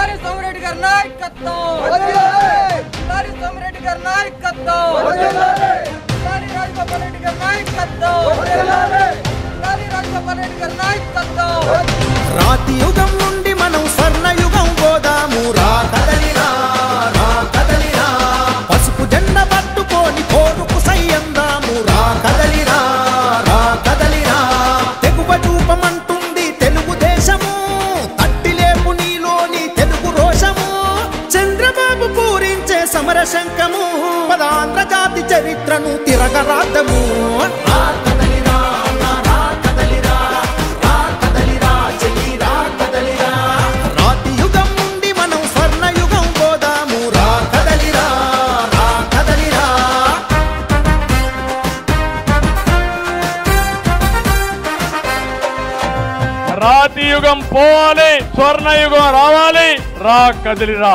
జిల్లారి సోమిరెడ్డి గారి నాయకత్వం జిల్లారి సోమిరెడ్డి గారి నాయకత్వం జిల్లారి రాజగోపాల్ రెడ్డి గారి నాయకత్వం జిల్లారి రాజగోపాల్ రెడ్డి గారి నాయకత్వం రాతి యుగం నుండి మనం స్వర్ణయుగం పోదాము రా కదలిరా రా కదలిరా పసుపు జెండ పట్టుకొని కోరుకు సయ్యందాము రా కదలిరా రా కదలిరా తెగువ చూపమంటుంది తెలుగుదేశము తట్టిలేపు నీలోని తెలుగు రోషము చంద్రబాబు పూరించే సమరశంఖము పదాంధ్ర జాతి చరిత్రను తిరగరాద్దము రాతి యుగం పోవాలి, స్వర్ణయుగం రావాలి, రా కదిలిరా.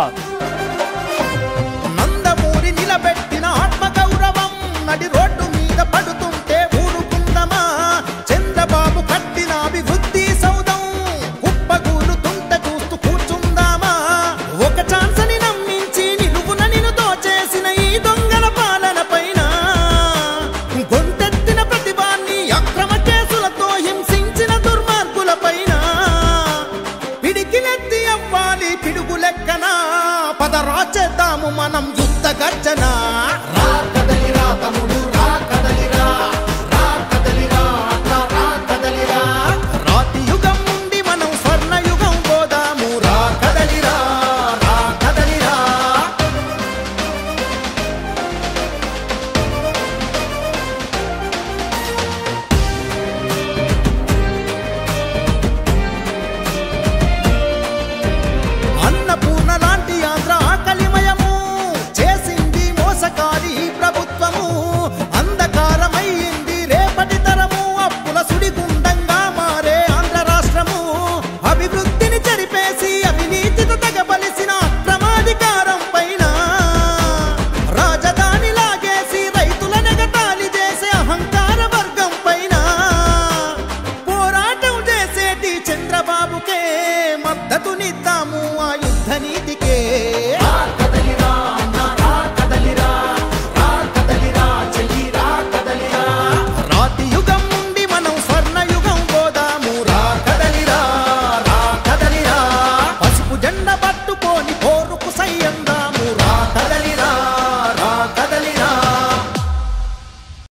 నందమూరి నిలబెట్టిన ఆత్మగౌరవం నడి రోడ్డు మీద పడుతుంటే ఊరుకుందమా చంద్రబాబు కట్టిన అభివృద్ధి సౌధం కుప్పగూలుతుంటే చూస్తూ కూర్చుందామా ఒక ఛాన్స్ అని నమ్మించి నిలువున నిన్ను దోచేసిన ఈ దొంగల పాలన పైన గొంతెత్తిన ప్రతిభాన్ని అక్రమ కేసులతో హింసించిన దుర్మార్గుల పైన పిడికిలెత్తి అవ్వాలి పిడుగు లెక్కన పదరా చేద్దాము మనం యుద్ధ గర్జన